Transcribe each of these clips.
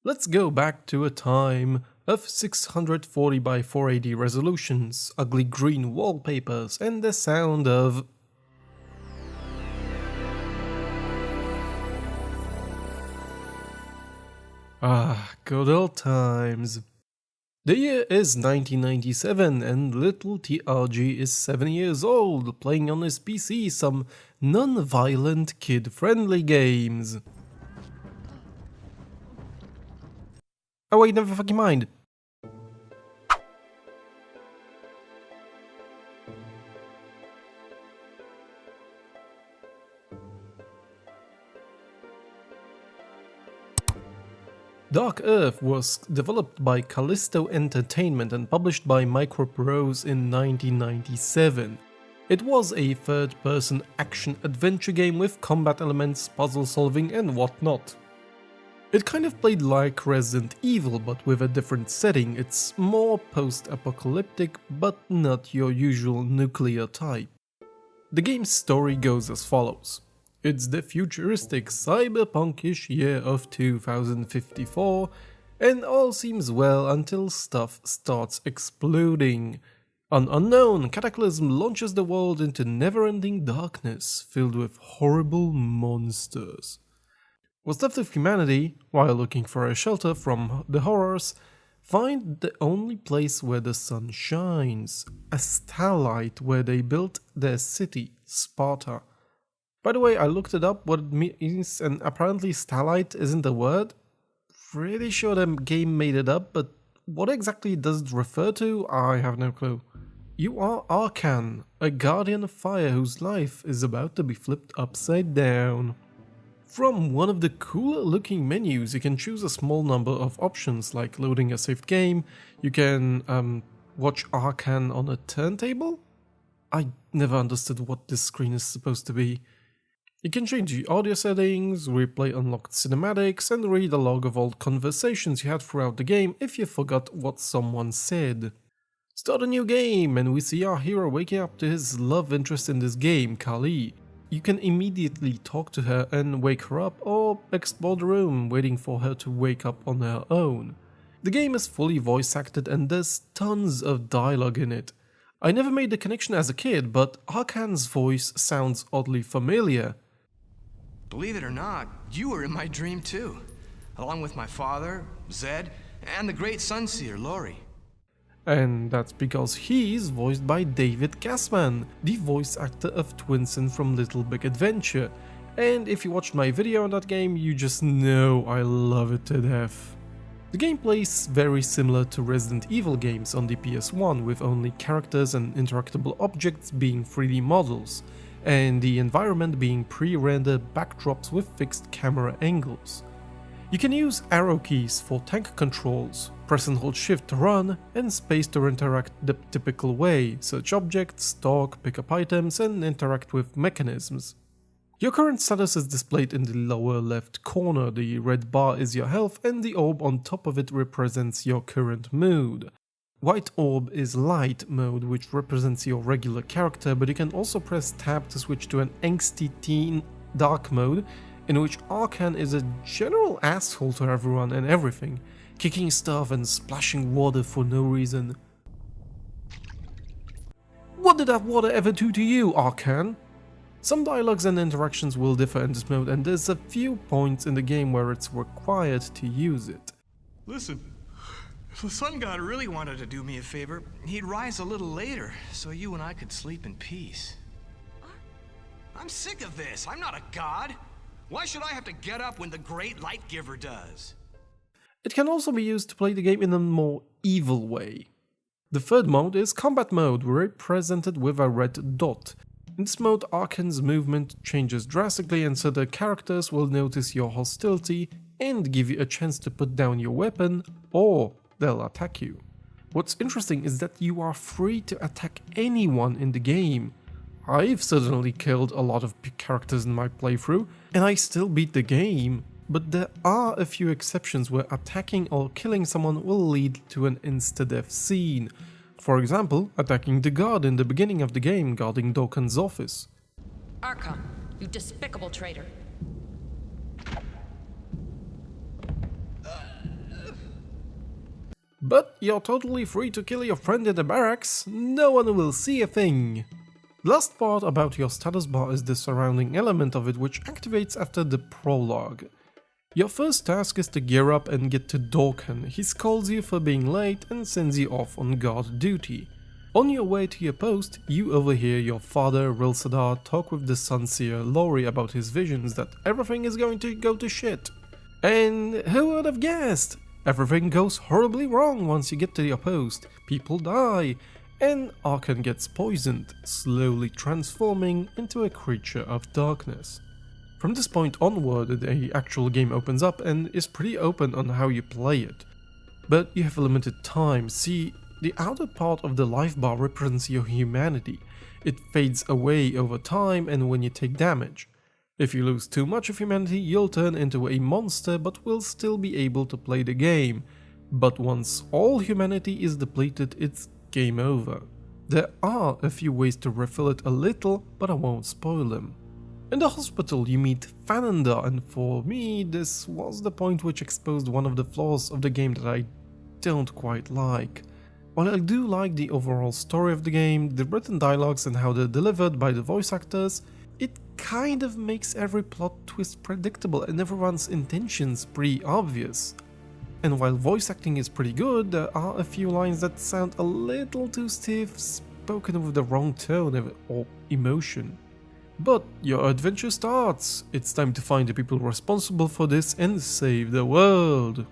Let's go back to a time of 640 by 480 resolutions, ugly green wallpapers, and the sound of... good old times. The year is 1997 and little TRG is 7 years old, playing on his PC some non-violent kid-friendly games. Oh wait, never fucking mind. Dark Earth was developed by Kalisto Entertainment and published by MicroProse in 1997. It was a third-person action-adventure game with combat elements, puzzle solving and whatnot. It kind of played like Resident Evil, but with a different setting. It's more post-apocalyptic, but not your usual nuclear type. The game's story goes as follows. It's the futuristic cyberpunkish year of 2054, and all seems well until stuff starts exploding. An unknown cataclysm launches the world into never-ending darkness filled with horrible monsters. What's left of humanity, while looking for a shelter from the horrors, find the only place where the sun shines, a starlight where they built their city, Sparta. By the way, I looked it up what it means, and apparently starlight isn't a word. Pretty sure the game made it up, but what exactly does it refer to? I have no clue. You are Arkan, a guardian of fire whose life is about to be flipped upside down. From one of the cooler looking menus, you can choose a small number of options like loading a saved game. You can watch Arkan on a turntable? I never understood what this screen is supposed to be. You can change the audio settings, replay unlocked cinematics, and read a log of all conversations you had throughout the game if you forgot what someone said. Start a new game, and we see our hero waking up to his love interest in this game, Kali. You can immediately talk to her and wake her up, or explore the room waiting for her to wake up on her own. The game is fully voice acted and there's tons of dialogue in it. I never made the connection as a kid, but Arkan's voice sounds oddly familiar. Believe it or not, you were in my dream too, along with my father, Zed, and the great Sunseer, Lori. And that's because he's voiced by David Gassman, the voice actor of Twinsen from Little Big Adventure. And if you watched my video on that game, you just know I love it to death. The gameplay is very similar to Resident Evil games on the PS1, with only characters and interactable objects being 3D models, and the environment being pre-rendered backdrops with fixed camera angles. You can use arrow keys for tank controls, press and hold shift to run, and space to interact the typical way, search objects, talk, pick up items, and interact with mechanisms. Your current status is displayed in the lower left corner, the red bar is your health and the orb on top of it represents your current mood. White orb is light mode, which represents your regular character, but you can also press tab to switch to an angsty teen dark mode, in which Arkan is a general asshole to everyone and everything, kicking stuff and splashing water for no reason. What did that water ever do to you, Arkan? Some dialogues and interactions will differ in this mode, and there's a few points in the game where it's required to use it. Listen, if the sun god really wanted to do me a favor, he'd rise a little later, so you and I could sleep in peace. I'm sick of this. I'm not a god. Why should I have to get up when the great light giver does? It can also be used to play the game in a more evil way. The third mode is combat mode, represented with a red dot. In this mode, Arkan's movement changes drastically, and so the characters will notice your hostility and give you a chance to put down your weapon, or they'll attack you. What's interesting is that you are free to attack anyone in the game. I've certainly killed a lot of characters in my playthrough, and I still beat the game, but there are a few exceptions where attacking or killing someone will lead to an insta-death scene. For example, attacking the guard in the beginning of the game guarding Dokkan's office. Arkan, you despicable traitor. But you're totally free to kill your friend in the barracks, no one will see a thing. The last part about your status bar is the surrounding element of it, which activates after the prologue. Your first task is to gear up and get to Dorkan. He scolds you for being late and sends you off on guard duty. On your way to your post, you overhear your father, Rilsadar, talk with the Sunseer Lori about his visions that everything is going to go to shit. And who would have guessed? Everything goes horribly wrong once you get to your post. People die, and Arkan gets poisoned, slowly transforming into a creature of darkness. From this point onward, the actual game opens up and is pretty open on how you play it. But you have a limited time. See, the outer part of the life bar represents your humanity. It fades away over time and when you take damage. If you lose too much of humanity, you'll turn into a monster but will still be able to play the game. But once all humanity is depleted, it's game over. There are a few ways to refill it a little, but I won't spoil them. In the hospital you meet Fananda, and for me this was the point which exposed one of the flaws of the game that I don't quite like. While I do like the overall story of the game, the written dialogues and how they're delivered by the voice actors, it kind of makes every plot twist predictable and everyone's intentions pretty obvious. And while voice acting is pretty good, there are a few lines that sound a little too stiff, spoken with the wrong tone or emotion. But your adventure starts. It's time to find the people responsible for this and save the world.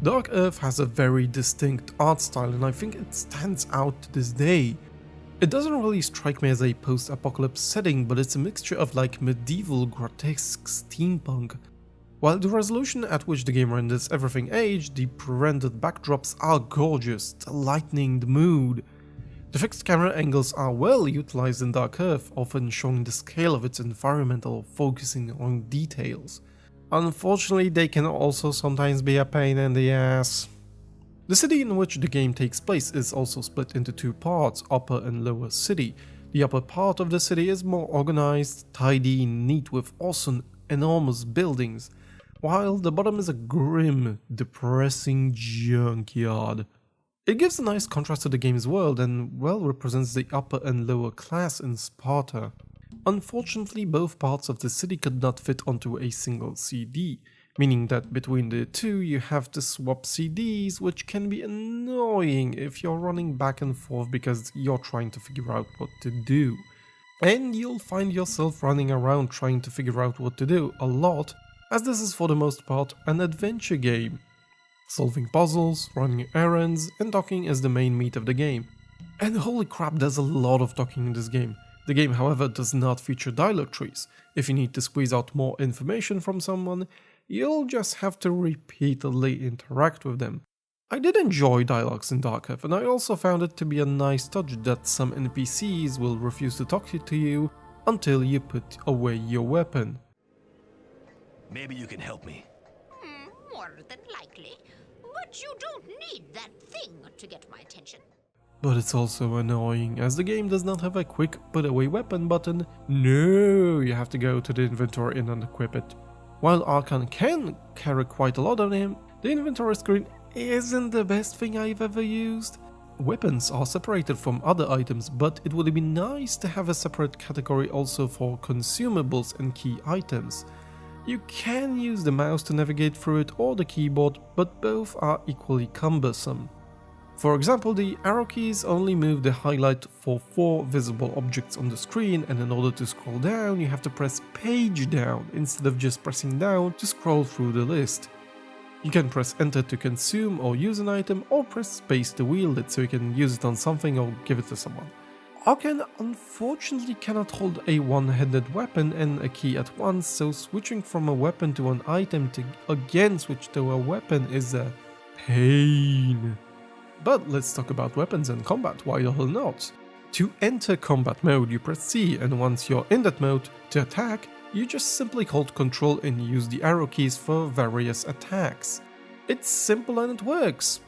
Dark Earth has a very distinct art style and I think it stands out to this day. It doesn't really strike me as a post-apocalypse setting, but it's a mixture of like medieval, grotesque steampunk. While the resolution at which the game renders everything aged, the pre-rendered backdrops are gorgeous, lightening the mood. The fixed camera angles are well utilized in Dark Earth, often showing the scale of its environment or focusing on details. Unfortunately, they can also sometimes be a pain in the ass. The city in which the game takes place is also split into two parts, Upper and Lower City. The upper part of the city is more organized, tidy, neat with awesome, enormous buildings, while the bottom is a grim, depressing junkyard. It gives a nice contrast to the game's world and well represents the upper and lower class in Sparta. Unfortunately, both parts of the city could not fit onto a single CD, meaning that between the two you have to swap CDs, which can be annoying if you're running back and forth because you're trying to figure out what to do. And you'll find yourself running around trying to figure out what to do a lot, as this is for the most part an adventure game. Solving puzzles, running errands, and talking is the main meat of the game. And holy crap, there's a lot of talking in this game. The game, however, does not feature dialogue trees. If you need to squeeze out more information from someone, you'll just have to repeatedly interact with them. I did enjoy dialogues in Dark Earth, and I also found it to be a nice touch that some NPCs will refuse to talk to you until you put away your weapon. Maybe you can help me. More than likely. But you don't need that thing to get my attention. But it's also annoying, as the game does not have a quick put away weapon button. No, you have to go to the inventory and unequip it. While Arkan can carry quite a lot on him, the inventory screen isn't the best thing I've ever used. Weapons are separated from other items, but it would be nice to have a separate category also for consumables and key items. You can use the mouse to navigate through it or the keyboard, but both are equally cumbersome. For example, the arrow keys only move the highlight for 4 visible objects on the screen, and in order to scroll down you have to press page down instead of just pressing down to scroll through the list. You can press enter to consume or use an item, or press space to wield it so you can use it on something or give it to someone. Arkan unfortunately cannot hold a one-handed weapon and a key at once, so switching from a weapon to an item to again switch to a weapon is a pain. But let's talk about weapons and combat, why the hell not? To enter combat mode you press C, and once you're in that mode, to attack, you just simply hold Ctrl and use the arrow keys for various attacks. It's simple and it works.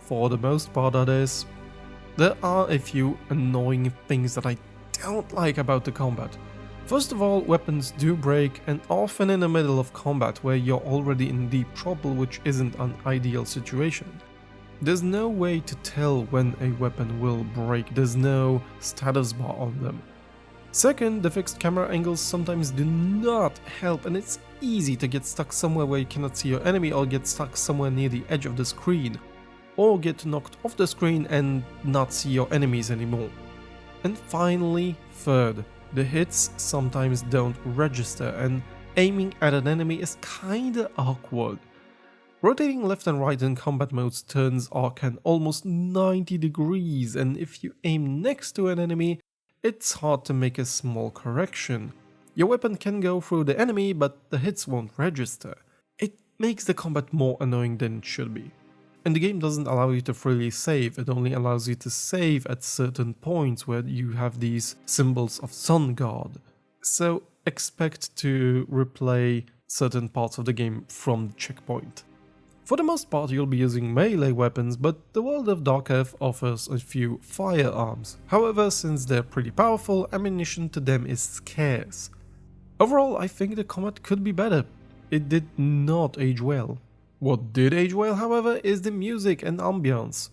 For the most part, that is. There are a few annoying things that I don't like about the combat. First of all, weapons do break, and often in the middle of combat where you're already in deep trouble, which isn't an ideal situation. There's no way to tell when a weapon will break, there's no status bar on them. Second, the fixed camera angles sometimes do not help, and it's easy to get stuck somewhere where you cannot see your enemy, or get stuck somewhere near the edge of the screen, or get knocked off the screen and not see your enemies anymore. And finally, third, the hits sometimes don't register, and aiming at an enemy is kinda awkward. Rotating left and right in combat modes turns arcane almost 90 degrees, and if you aim next to an enemy, it's hard to make a small correction. Your weapon can go through the enemy, but the hits won't register. It makes the combat more annoying than it should be. And the game doesn't allow you to freely save, it only allows you to save at certain points where you have these symbols of Sun God. So expect to replay certain parts of the game from the checkpoint. For the most part you'll be using melee weapons, but the world of Dark Earth offers a few firearms. However, since they're pretty powerful, ammunition to them is scarce. Overall, I think the combat could be better. It did not age well. What did age well, however, is the music and ambience.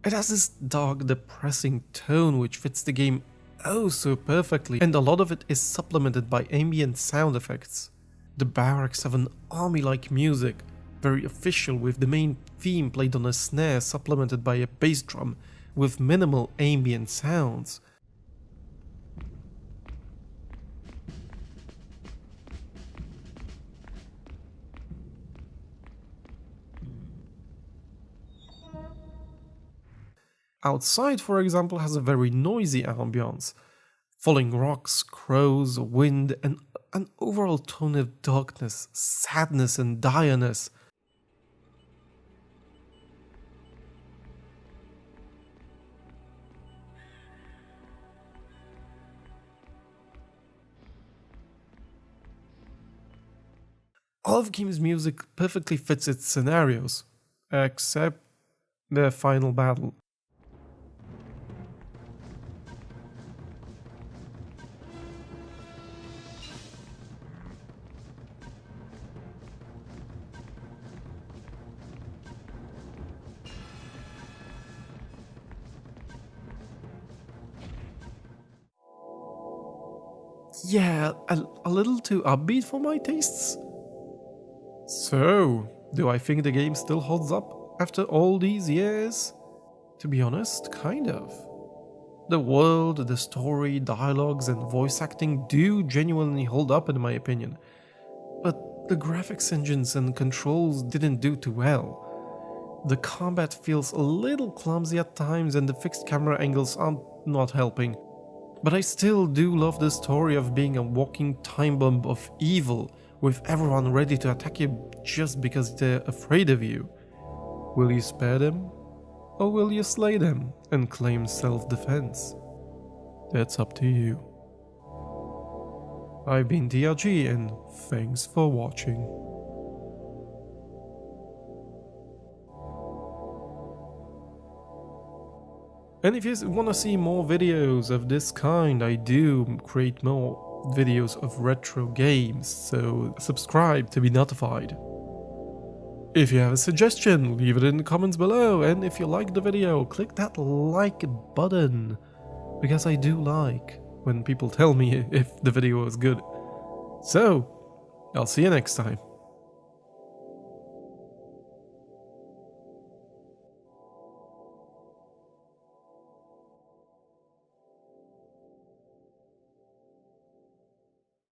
It has this dark, depressing tone which fits the game oh so perfectly, and a lot of it is supplemented by ambient sound effects. The barracks have an army-like music, very official, with the main theme played on a snare supplemented by a bass drum with minimal ambient sounds. Outside, for example, has a very noisy ambience. Falling rocks, crows, wind, and an overall tone of darkness, sadness and direness. All of the game's music perfectly fits its scenarios, except the final battle. Yeah, a little too upbeat for my tastes. So, do I think the game still holds up after all these years? To be honest, kind of. The world, the story, dialogues and voice acting do genuinely hold up in my opinion. But the graphics engines and controls didn't do too well. The combat feels a little clumsy at times and the fixed camera angles are not helping. But I still do love the story of being a walking time bomb of evil, with everyone ready to attack you just because they're afraid of you. Will you spare them? Or will you slay them and claim self-defense? That's up to you. I've been TRG and thanks for watching. And if you want to see more videos of this kind, I do create more videos of retro games, so subscribe to be notified. If you have a suggestion, leave it in the comments below, and if you like the video, click that like button, because I do like when people tell me if the video is good. So, I'll see you next time.